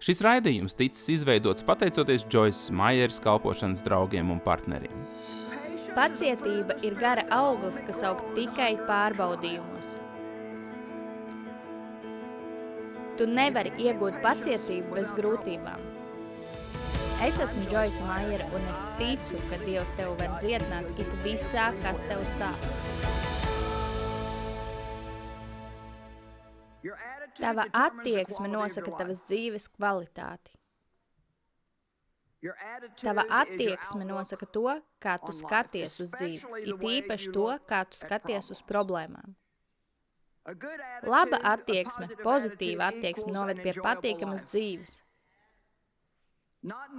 Šis raidījums ticis izveidots pateicoties Joyces Maieres kalpošanas draugiem un partneriem. Pacietība ir gara auglis, kas aug tikai pārbaudījumos. Tu nevari iegūt pacietību bez grūtībām. Es esmu Joyce Maiere, un es ticu, ka Dievs tev var dziedināt it visā, kas tev sāp. Tava attieksme nosaka tavas dzīves kvalitāti. Tava attieksme nosaka to, kā tu skaties uz dzīvi, it īpaši to, kā tu skaties uz problēmām. Laba attieksme, pozitīva attieksme noved pie patīkamas dzīves.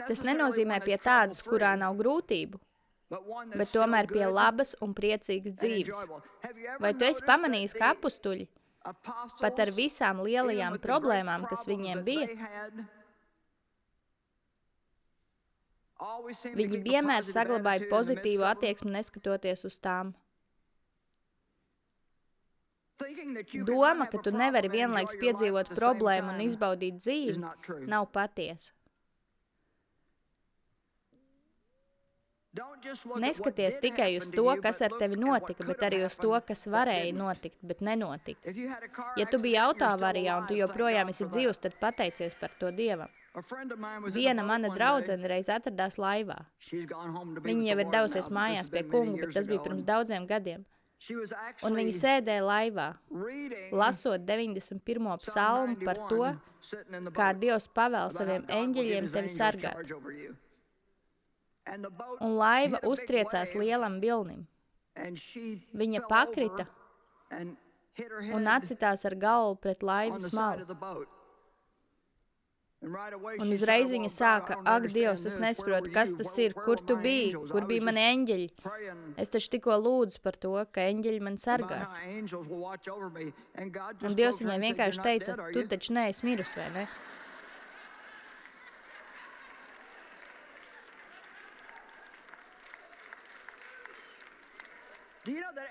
Tas nenozīmē pie tādas, kurā nav grūtību, bet tomēr pie labas un priecīgas dzīves. Vai tu esi pamanījis, ka apustuļi, pat ar visām lielajām problēmām, kas viņiem bija, viņi vienmēr saglabāja pozitīvu attieksmi, neskatoties uz tām. Doma, ka tu nevari vienlaikus piedzīvot problēmu un izbaudīt dzīvi, nav patiesa. Neskaties tikai uz to, kas ar tevi notika, bet arī uz to, kas varēja notikt, bet nenotika. Ja tu biji autoavārijā un tu joprojām esi dzīvs, tad pateicies par to Dievam. Viena mana draudzene reiz atradās laivā. Viņa jau ir devusies mājās pie kunga, bet tas bija pirms daudziem gadiem. Un viņa sēdēja laivā, lasot 91. psalmu par to, kā Dievs pavēl saviem eņģeļiem tevi sargāt. Un laiva uztriecās lielam vilnim. Viņa pakrita un atsitās ar galvu pret laivas malu. Un uzreiz viņa sāka, ak, Dievs, es nesaprotu, kas tas ir, kur tu biji, kur bija mani eņģeļi. Es taču tikko lūdzu par to, ka eņģeļi man sargās. Un Dievs viņai vienkārši teica, tu taču neesi mirus, vai ne?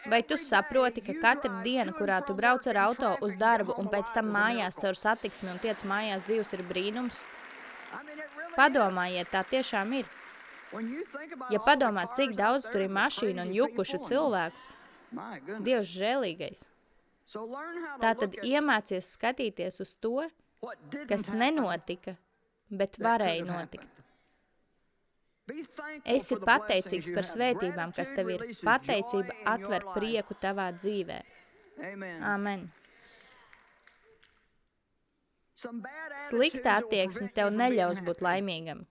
Vai tu saproti, ka katra diena, kurā tu brauc ar auto uz darbu un pēc tam mājās caur satiksmi un tiec mājās dzīvs ir brīnums? Padomājiet, tā tiešām ir. Ja padomā, cik daudz tur ir mašīnu un jukušu cilvēku, Dievs žēlīgais. Tātad iemācies skatīties uz to, kas nenotika, bet varēja notikt. Esi pateicīgs par svētībām, kas tev ir. Pateicība atver prieku tavā dzīvē. Amen. Slikta attieksme tev neļaus būt laimīgam.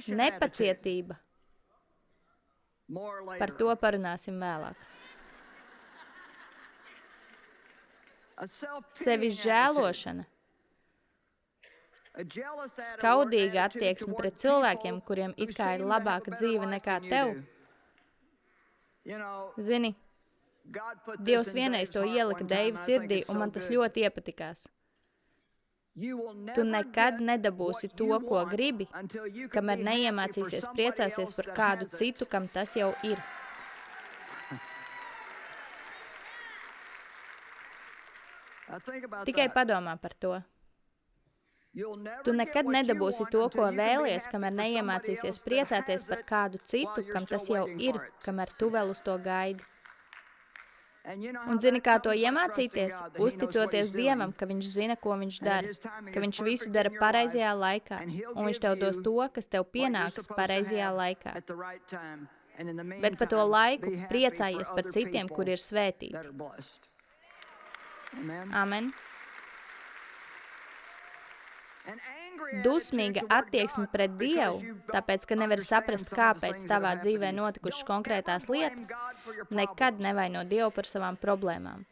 Nepacietība. Par to parunāsim vēlāk. Sevis žēlošana. Skaudīga attieksme pret cilvēkiem, kuriem it kā ir labāka dzīve nekā tev. Zini, Dievs vienreiz to ielika Deiva sirdī, un man tas ļoti iepatikās. Tu nekad nedabūsi to, ko gribi, kamēr neiemācīsies priecāsies par kādu citu, kam tas jau ir. Tikai padomā par to. Tu nekad nedabūsi to, ko vēlies, kamēr neiemācīsies priecāties par kādu citu, kam tas jau ir, kamēr tu vēl uz to gaidi. Un zini, kā to iemācīties? Uzticoties Dievam, ka viņš zina, ko viņš dara, ka viņš visu dara pareizajā laikā, un viņš tev dos to, kas tev pienākas pareizajā laikā. Bet pa to laiku priecājies par citiem, kur ir svētīti. Amen. Dusmīga attieksme pret Dievu, tāpēc, ka nevar saprast, kāpēc tavā dzīvē notikušas konkrētās lietas, nekad nevaino Dievu par savām problēmām.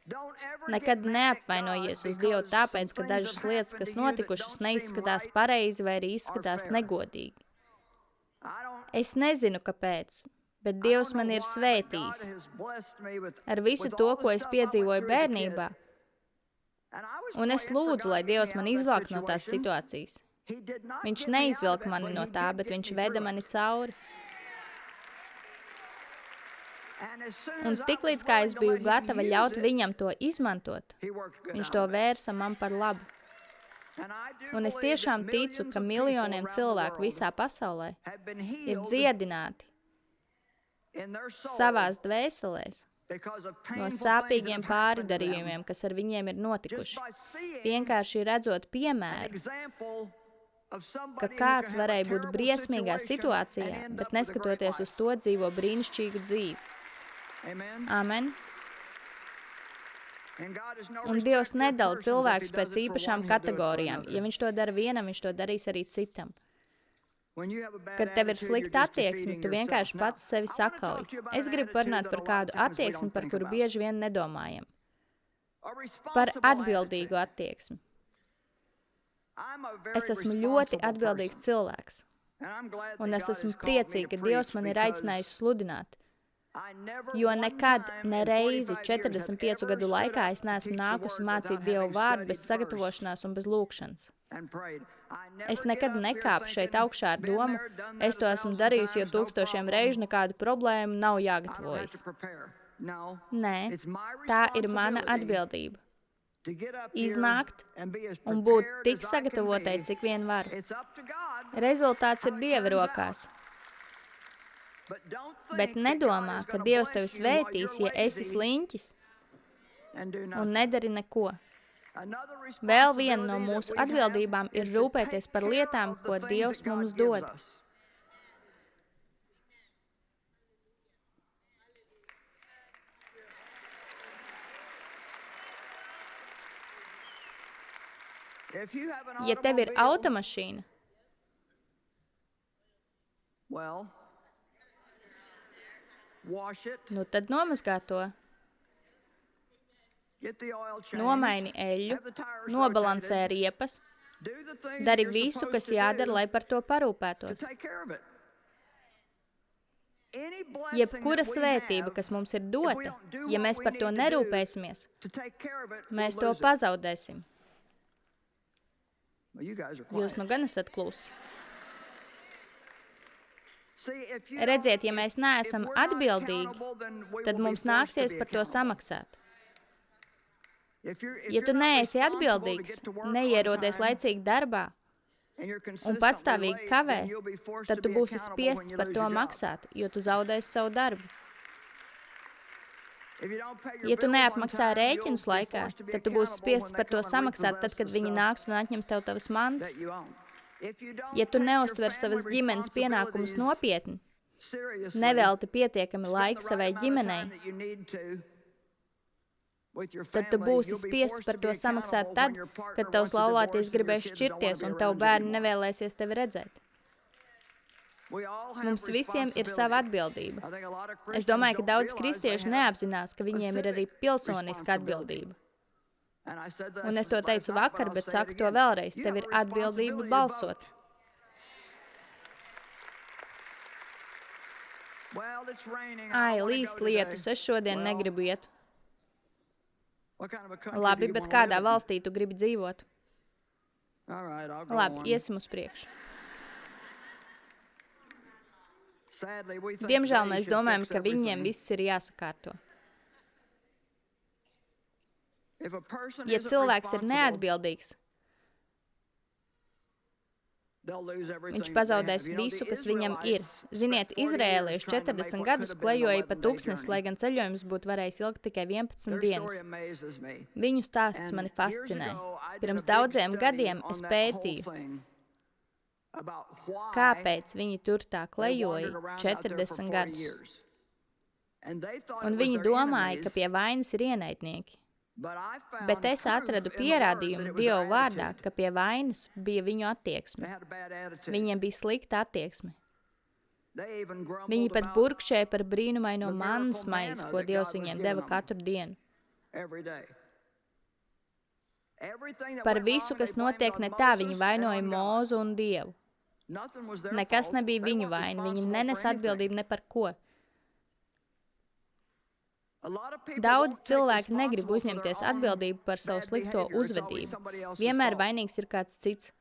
Nekad neapvainojies uz Dievu tāpēc, ka dažas lietas, kas notikušas, neizskatās pareizi vai arī izskatās negodīgi. Es nezinu, kāpēc, bet Dievs man ir svētījis. Ar visu to, ko es piedzīvoju bērnībā, un es lūdzu, lai Dievs man izvelk no tās situācijas. Viņš neizvelka mani no tā, bet viņš veda mani cauri. Un tiklīdz kā es biju gatava ļaut viņam to izmantot, viņš to vērsa man par labu. Un es tiešām ticu, ka miljoniem cilvēku visā pasaulē ir dziedināti savās dvēselēs no sāpīgiem pārdarījumiem, kas ar viņiem ir notikuši. Vienkārši redzot piemēru, ka kāds varēja būt briesmīgā situācijā, bet neskatoties uz to dzīvo brīnišķīgu dzīvi. Amen. Un Dievs nedala cilvēkus pēc īpašām kategorijām. Ja viņš to dara vienam, viņš to darīs arī citam. Kad tev ir slikta attieksme, tu vienkārši pats sevi sakauj. Es gribu parunāt par kādu attieksmi, par kuru bieži vien nedomājam. Par atbildīgu attieksmi. Es esmu ļoti atbildīgs cilvēks. Un es esmu priecīga, ka Dievs man ir aicinājis sludināt. Jo nekad, nereizi 45 gadu laikā es neesmu nākusi mācīt Dievu vārdu bez sagatavošanās un bez lūkšanas. Es nekad nekāpu šeit augšā ar domu, es to esmu darījusi jau tūkstošiem reižu, nekādu problēmu nav jāgatavojas. Nē, tā ir mana atbildība. Iznākt un būt tik sagatavotai, cik vien var. Rezultāts ir Dieva rokās. Bet nedomā, ka Dievs tevi svētīs, ja esi sliņķis un nedari neko. Vēl viena no mūsu atbildībām ir rūpēties par lietām, ko Dievs mums dod. Ja tev ir automašīna, nu tad nomazgā to. Nomaini eļļu, nobalansē riepas, dari visu, kas jādara, lai par to parūpētos. Jebkura svētība, kas mums ir dota, ja mēs par to nerūpēsimies, mēs to pazaudēsim. Jūs nu gan esat klusi. Redziet, ja mēs neesam atbildīgi, tad mums nāksies par to samaksāt. Ja tu neesi atbildīgs, neierodies laicīgi darbā un patstāvīgi kavē, tad tu būsi spiests par to maksāt, jo tu zaudēsi savu darbu. Ja tu neapmaksā rēķinus laikā, tad tu būsi spiests par to samaksāt, tad, kad viņi nāks un atņems tev tavas mantas. Ja tu neuztver savas ģimenes pienākumus nopietni, nevelti pietiekami laika savai ģimenei, tad tu būsi spiests par to samaksāt tad, kad tavs laulāties gribēs šķirties un tavu bērnu nevēlēsies tevi redzēt. Mums visiem ir sava atbildība. Es domāju, ka daudz kristiešu neapzinās, ka viņiem ir arī pilsoniska atbildība. Un es to teicu vakar, bet saku to vēlreiz. Tev ir atbildība balsot. Ai, līst lietus, es šodien negribu iet. Labi, bet kādā valstī tu gribi dzīvot? Labi, iesim uz priekšu. Diemžēl mēs domājam, ka viņiem viss ir jāsakārto. Ja cilvēks ir neatbildīgs, viņš pazaudēs visu, kas viņam ir. Ziniet, izrēlieši 40 gadus klejoja pa tūkstnesi, lai gan ceļojums būtu varējis ilgt tikai 11 dienas. Viņu stāsts mani fascinē. Pirms daudziem gadiem es pētīju, kāpēc viņi tur tā klejoja 40 gadus. Un viņi domāja, ka pie vainas ir ienaidnieki. Bet es atradu pierādījumu Dieva vārdā, ka pie vainas bija viņu attieksme. Viņiem bija slikta attieksme. Viņi pat burkšēja par brīnumaino mannas maizi, ko Dievs viņiem deva katru dienu. Par visu, kas notiek ne tā, viņi vainoja Mūzu un Dievu. Nekas nebija viņu vaina, viņi nenes atbildību ne par ko. Daudz cilvēki negrib uzņemties atbildību par savu slikto uzvedību. Vienmēr vainīgs ir kāds cits.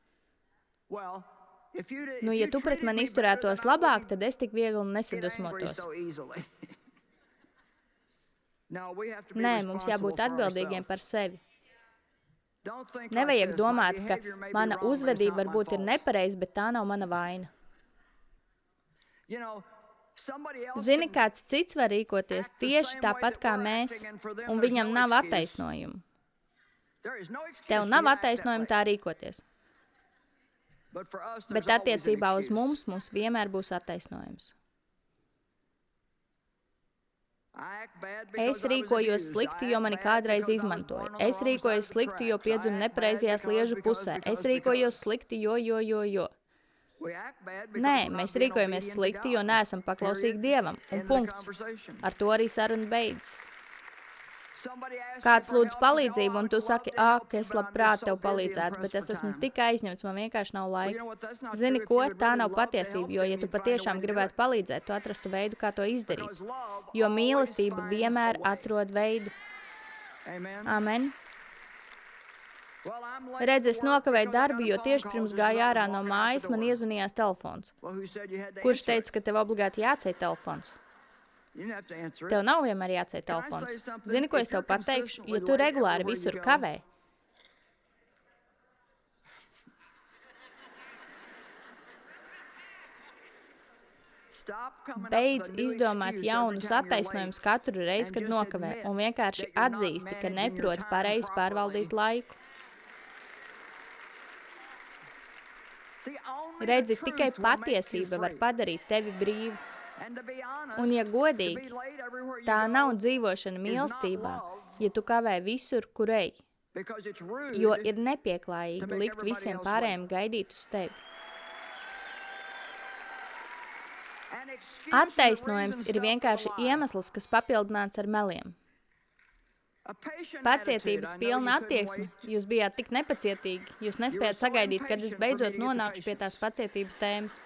Nu, ja tu pret mani izturētos labāk, tad es tik viegli nesadusmotos. Nē, mums jābūt atbildīgiem par sevi. Nevajag domāt, ka mana uzvedība varbūt ir nepareiza, bet tā nav mana vaina. Zini, kāds cits var rīkoties tieši tāpat kā mēs, un viņam nav attaisnojumu. Tev nav attaisnojumu tā rīkoties. Bet attiecībā uz mums vienmēr būs attaisnojums. Es rīkojos slikti, jo mani kādreiz izmantoja. Es rīkojos slikti, jo piedzimu nepareizajā sliežu pusē. Es rīkojos slikti, jo. Nē, mēs rīkojamies slikti, jo neesam paklausīgi Dievam. Un punkts. Ar to arī saruna beidzas. Kāds lūdz palīdzību, un tu saki, ka es labprāt tev palīdzētu, bet es esmu tik aizņemts, man vienkārši nav laika. Zini ko, tā nav patiesība, jo, ja tu patiešām gribētu palīdzēt, tu atrastu veidu, kā to izdarīt. Jo mīlestība vienmēr atrod veidu. Amen. Redz, es nokavēju darbu, jo tieši pirms gāju ārā no mājas, man iezvanījās telefons. Kurš teica, ka tev obligāti jāceļ telefons? Tev nav vienmēr jāceļ telefons. Zini, ko es tev pateikšu? Ja tu regulāri visur kavē, beidz izdomāt jaunus attaisnojumus katru reizi, kad nokavē, un vienkārši atzīsti, ka neproti pareizi pārvaldīt laiku. Redzi, tikai patiesība var padarīt tevi brīvu. Un, ja godīgi, tā nav dzīvošana mīlestībā, ja tu kavē visur, kur ej, jo ir nepieklājīgi likt visiem pārējiem gaidīt uz tevi. Attaisnojums ir vienkārši iemesls, kas papildināts ar meliem. Pacietības pilna attieksme. Jūs bijāt tik nepacietīgi, jūs nespējat sagaidīt, kad es beidzot nonākšu pie tās pacietības tēmas.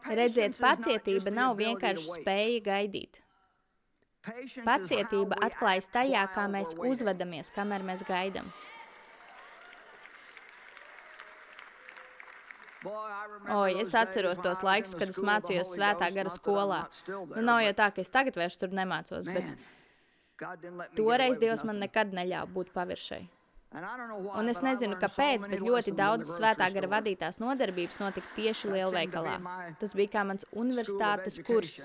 Redziet, pacietība nav vienkārši spēja gaidīt. Pacietība atklājas tajā, kā mēs uzvedamies, kamēr mēs gaidam. Es atceros tos laikus, kad es mācījos Svētā gara skolā. Nav jau tā, ka es tagad vairs tur nemācos, bet toreiz Dievs man nekad neļāva būt paviršai. Un es nezinu, kāpēc, bet ļoti daudz Svētā gara vadītās nodarbības notika tieši lielveikalā. Tas bija kā mans universitātes kurs.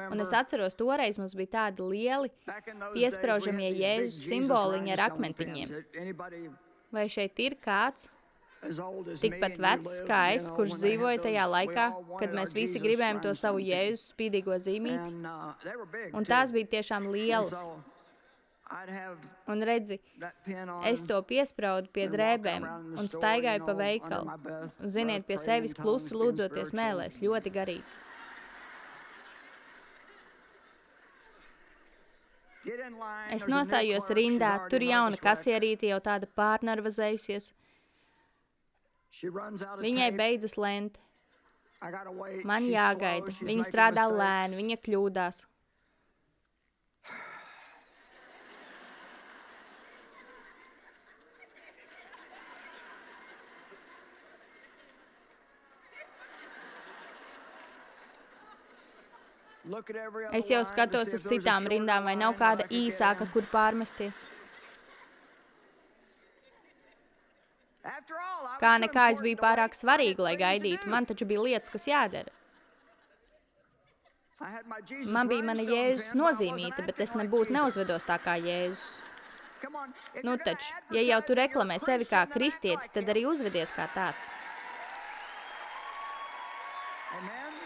Un es atceros, toreiz mums bija tādi lieli piespraužamie Jēzus simboliņi ar akmentiņiem. Vai šeit ir kāds tikpat vecs kā es, kurš dzīvoja tajā laikā, kad mēs visi gribējām to savu Jēzus spīdīgo zīmīti? Un tās bija tiešām lielas. Un redzi, es to piespraudu pie drēbēm un staigāju pa veikalu. Un ziniet, pie sevis klusi lūdzoties mēlēs, ļoti garīgi. Es nostājos rindā, tur jauna kasierīte jau tāda pārnervazējusies. Viņai beidzas lente. Man jāgaida. Viņa strādā lēni, viņa kļūdās. Es jau skatos uz citām rindām, vai nav kāda īsāka, kur pārmesties. Kā nekā es biju pārāk svarīga, lai gaidītu. Man taču bija lietas, kas jādara. Man bija mana Jēzus nozīmīta, bet es nebūtu neuzvedos tā kā Jēzus. Nu taču, ja jau tu reklamē sevi kā kristieti, tad arī uzvedies kā tāds.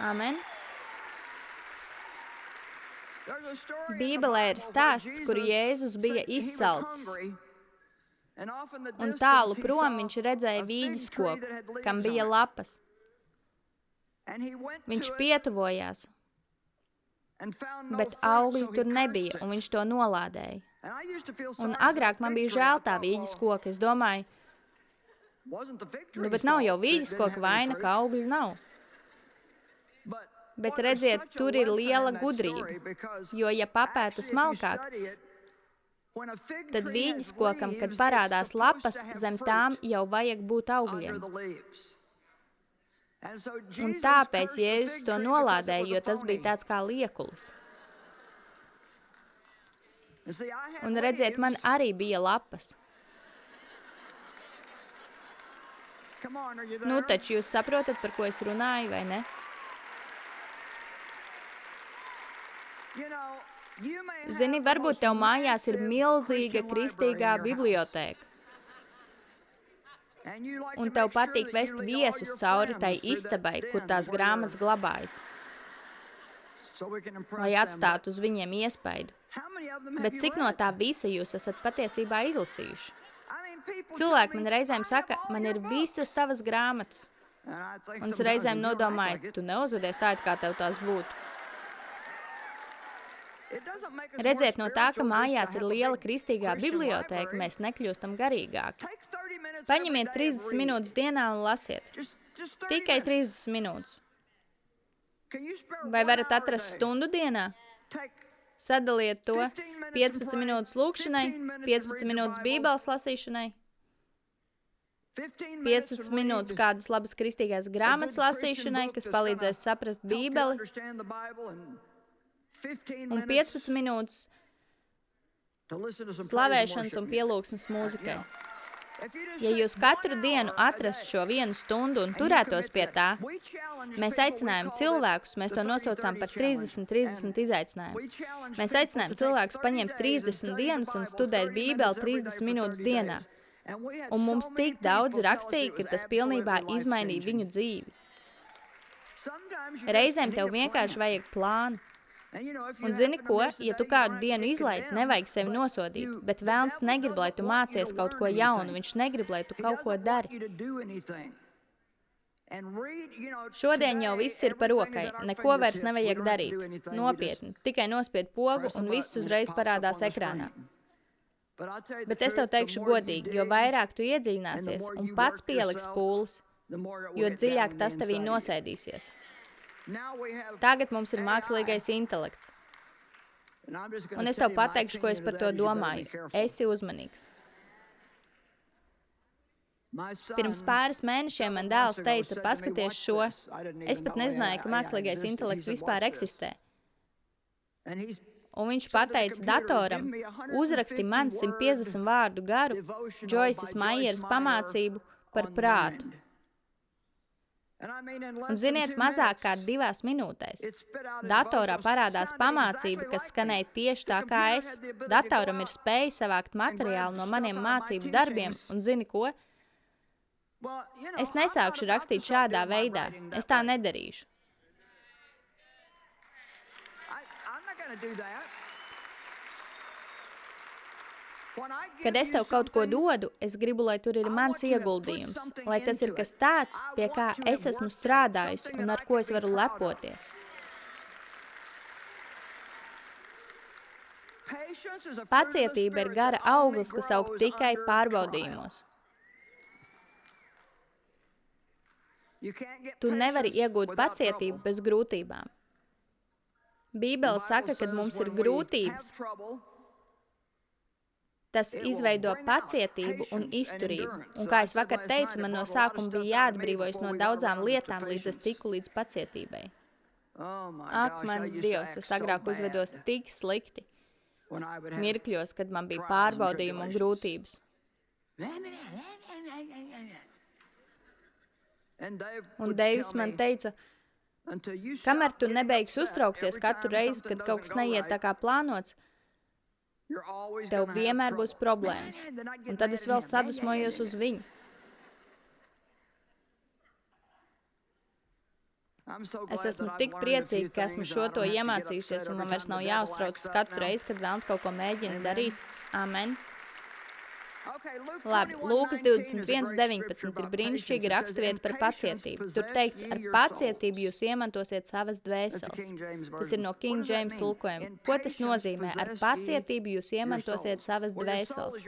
Amen. Bībelē ir stāsts, kur Jēzus bija izsalcis, un tālu prom viņš redzēja vīģes koku, kam bija lapas. Viņš pietuvojās, bet augļu tur nebija, un viņš to nolādēja. Un agrāk man bija žēl tā vīģes koka. Es domāju, bet nav jau vīģes koka vaina, ka augļu nav. Bet redziet, tur ir liela gudrība, jo, ja papēta smalkāk, tad vīģes kokam, kad parādās lapas, zem tām jau vajag būt augļiem. Un tāpēc Jēzus to nolādēja, jo tas bija tāds kā liekulis. Un redziet, man arī bija lapas. Nu, taču jūs saprotat, par ko es runāju, vai ne? Zini, varbūt tev mājās ir milzīga kristīgā bibliotēka. Un tev patīk vest viesus cauri tai istabai, kur tās grāmatas glabājas, lai atstātu uz viņiem iespaidu. Bet cik no tā visa jūs esat patiesībā izlasījuši? Cilvēki man reizēm saka, man ir visas tavas grāmatas. Un es reizēm nodomāju, tu neuzvedies tā, it kā tev tās būtu. Redziet, no tā, ka mājās ir liela kristīgā bibliotēka, mēs nekļūstam garīgāki. Paņemiet 30 minūtes dienā un lasiet. Tikai 30 minūtes. Vai varat atrast stundu dienā? Sadaliet to 15 minūtes lūkšanai, 15 minūtes bībeles lasīšanai, 15 minūtes kādas labas kristīgās grāmatas lasīšanai, kas palīdzēs saprast bībeli, un 15 minūtes slavēšanas un pielūgsmes mūzikai. Ja jūs katru dienu atrastu šo 1 stundu un turētos pie tā, mēs aicinājām cilvēkus, mēs to nosaucām par 30 izaicinājumu. Mēs aicinājām cilvēkus paņemt 30 dienas un studēt bībeli 30 minūtes dienā. Un mums tik daudz rakstīja, ka tas pilnībā izmainīja viņu dzīvi. Reizēm tev vienkārši vajag plānu. Un zini ko, ja tu kādu dienu izlaidi, nevajag sevi nosodīt, bet Velns negrib, lai tu mācies kaut ko jaunu, viņš negrib, lai tu kaut ko dari. Šodien jau viss ir par rokai, neko vairs nevajag darīt. Nopietni, tikai nospied pogu un viss uzreiz parādās ekrānā. Bet es tev teikšu godīgi, jo vairāk tu iedziļināsies un pats pieliks pūles, jo dziļāk tas tevī nosēdīsies. Tagad mums ir mākslīgais intelekts. Un es tev pateikšu, ko es par to domāju. Esi uzmanīgs. Pirms pāris mēnešiem man dēls teica, paskaties šo. Es pat nezināju, ka mākslīgais intelekts vispār eksistē. Un viņš pateica datoram, uzraksti man 150 vārdu garu Joyces Maieras pamācību par prātu. Un ziniet, mazāk kā 2 minūtēs. Datorā parādās pamācība, kas skanēja tieši tā kā es. Datoram ir spēja savākt materiālu no maniem mācību darbiem, un zini ko? Es nesākšu rakstīt šādā veidā. Es tā nedarīšu. Kad es tev kaut ko dodu, es gribu, lai tur ir mans ieguldījums, lai tas ir kas tāds, pie kā es esmu strādājusi un ar ko es varu lepoties. Pacietība ir gara auglis, kas aug tikai pārbaudījumos. Tu nevari iegūt pacietību bez grūtībām. Bībele saka, kad mums ir grūtības, tas izveido pacietību un izturību. Un kā es vakar teicu, man no sākuma bija jāatbrīvojas no daudzām lietām, līdz es tiku līdz pacietībai. Ak, mans Dievs, es agrāk uzvedos tik slikti. Mirkļos, kad man bija pārbaudījumi un grūtības. Un Deivs man teica, kamēr tu nebeigsi uztraukties katru reizi, kad kaut kas neiet tā kā plānots, tev vienmēr būs problēmas. Un tad es vēl sadusmojos uz viņu. Es esmu tik priecīga, ka esmu šo to iemācījusies, un man vairs nav jāuztraucas katru reizi, kad Velns kaut ko mēģina darīt. Amen. Labi, Lūkas 21:19 ir brīnišķīga raksturvieta par pacietību. Tur teikts, ar pacietību jūs iemantosiet savas dvēseles. Tas ir no King James tulkojuma. Ko tas nozīmē? Ar pacietību jūs iemantosiet savas dvēseles.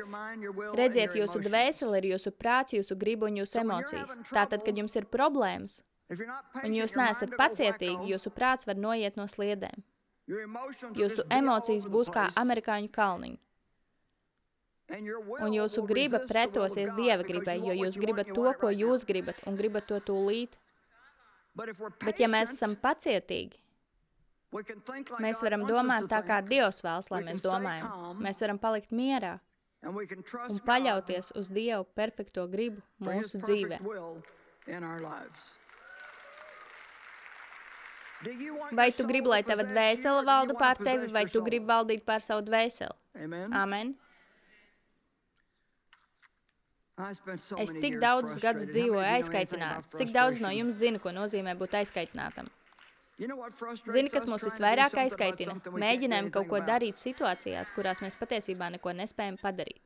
Redziet, jūsu dvēsele ir jūsu prāts, jūsu griba un jūsu emocijas. Tātad, kad jums ir problēmas, un jūs neesat pacietīgi, jūsu prāts var noiet no sliedēm. Jūsu emocijas būs kā amerikāņu kalniņi. Un jūsu griba pretosies Dieva gribai, jo jūs gribat to, ko jūs gribat, un gribat to tūlīt. Bet ja mēs esam pacietīgi, Mēs varam domāt tā, kā Dievs vēlas, lai mēs domājam. Mēs varam palikt mierā un paļauties uz Dievu perfekto gribu mūsu dzīvē. Vai tu gribi, lai tava dvēsele valda pār tevi, vai tu gribi valdīt pār savu dvēseli? Amen. Es tik daudzus gadus dzīvoju aizkaitināti. Cik daudz no jums zina, ko nozīmē būt aizkaitinātam? Zini, kas mūs visvairāk aizkaitina? Mēģinājumi kaut ko darīt situācijās, kurās mēs patiesībā neko nespējam padarīt.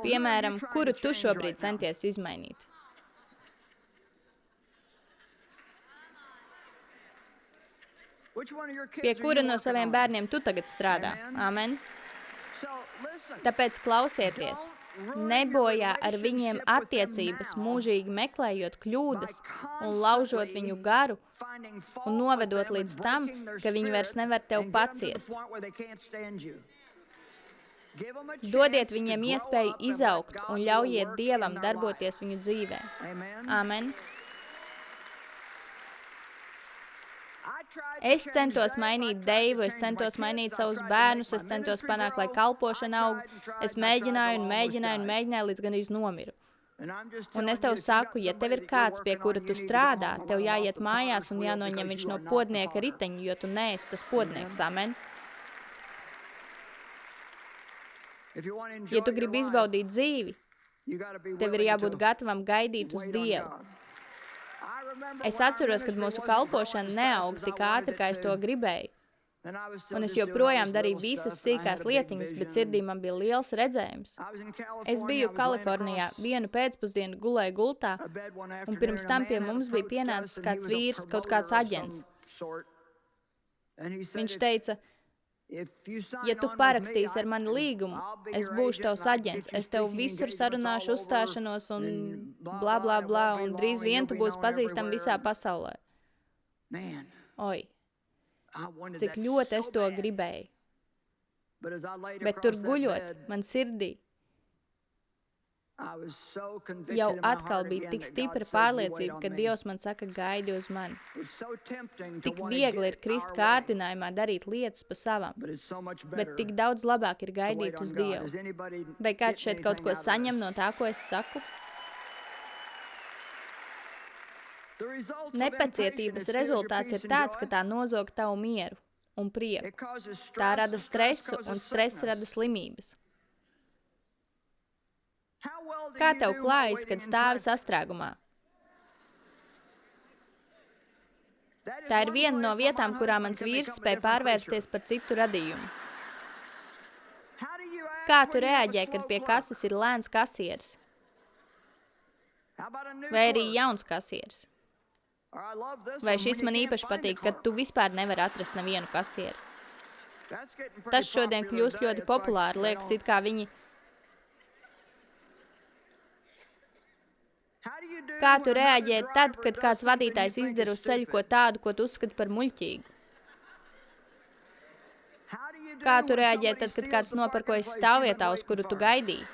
Piemēram, kuru tu šobrīd centies izmainīt? Pie kura no saviem bērniem tu tagad strādā? Amen. Tāpēc klausieties. Nebojā ar viņiem attiecības, mūžīgi meklējot kļūdas un laužot viņu garu un novedot līdz tam, ka viņi vairs nevar tev paciest. Dodiet viņiem iespēju izaugt un ļaujiet Dievam darboties viņu dzīvē. Amen. Es centos mainīt Deivu, es centos mainīt savus bērnus, es centos panākt, lai kalpošana aug. Es mēģināju, līdz gandrīz nomiru. Un es tev saku, ja tev ir kāds, pie kura tu strādā, tev jāiet mājās un jānoņem viņš no podnieka riteņa, jo tu neesi tas podnieks. Amen. Ja tu gribi izbaudīt dzīvi, tev ir jābūt gatavam gaidīt uz Dievu. Es atceros, kad mūsu kalpošana neaug tik ātri, kā es to gribēju. Un es joprojām darīju visas sīkās lietiņas, bet sirdī man bija liels redzējums. Es biju Kalifornijā, vienu pēcpusdienu gulēju gultā, un pirms tam pie mums bija pienācis kāds vīrs, kaut kāds aģents. Viņš teica, ja tu parakstīsi ar mani līgumu, es būšu tavs aģents, es tev visur sarunāšu uzstāšanos un blā, blā, blā, un drīz vien tu būsi pazīstam visā pasaulē. Oi, cik ļoti es to gribēju. Bet tur guļot, man sirdī, jau atkal bija tik stipra pārliecība, ka Dievs man saka, gaidi uz mani. Tik viegli ir krist kārdinājumā darīt lietas pa savam, bet tik daudz labāk ir gaidīt uz Dievu. Vai kāds šeit kaut ko saņem no tā, ko es saku? Nepacietības rezultāts ir tāds, ka tā nozog tavu mieru un prieku. Tā rada stresu, un stress rada slimības. Kā tev klājas, kad stāvi sastrēgumā? Tā ir viena no vietām, kurā mans vīrs spēja pārvērsties par citu radījumu. Kā tu reaģē, kad pie kases ir lēns kasieris? Vai arī jauns kasieris? Vai šis man īpaši patīk, kad tu vispār nevari atrast nevienu kasieri? Tas šodien kļūst ļoti populāri, liekas, it kā viņi... Kā tu reaģē tad, kad kāds vadītājs izdara uz ceļu ko tādu, ko tu uzskati par muļķīgu? Kā tu reaģē tad, kad kāds noparkojas stāvvietā, uz kuru tu gaidīji?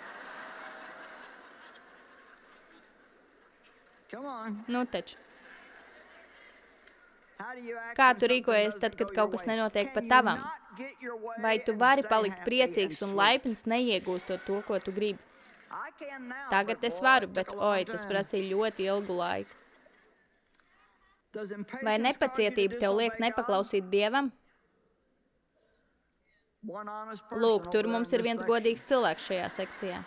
Nu taču. Kā tu rīkojies tad, kad kaut kas nenotiek pa tavam? Vai tu vari palikt priecīgs un laipns, neiegūstot to, ko tu gribi? Tagad es varu, bet, tas prasīja ļoti ilgu laiku. Vai nepacietība tev liek nepaklausīt Dievam? Lūk, tur mums ir viens godīgs cilvēks šajā sekcijā.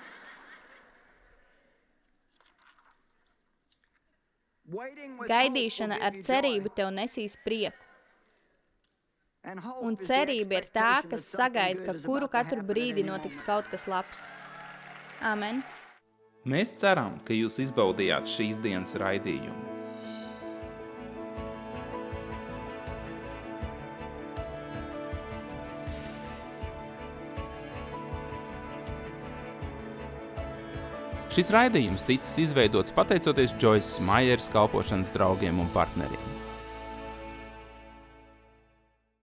Gaidīšana ar cerību tev nesīs prieku. Un cerība ir tā, kas sagaida, ka kuru katru brīdi notiks kaut kas labs. Amen. Mēs ceram, ka jūs izbaudījāt šīs dienas raidījumu. Šis raidījums ticis izveidots pateicoties Joyces Maieres kalpošanas draugiem un partneriem.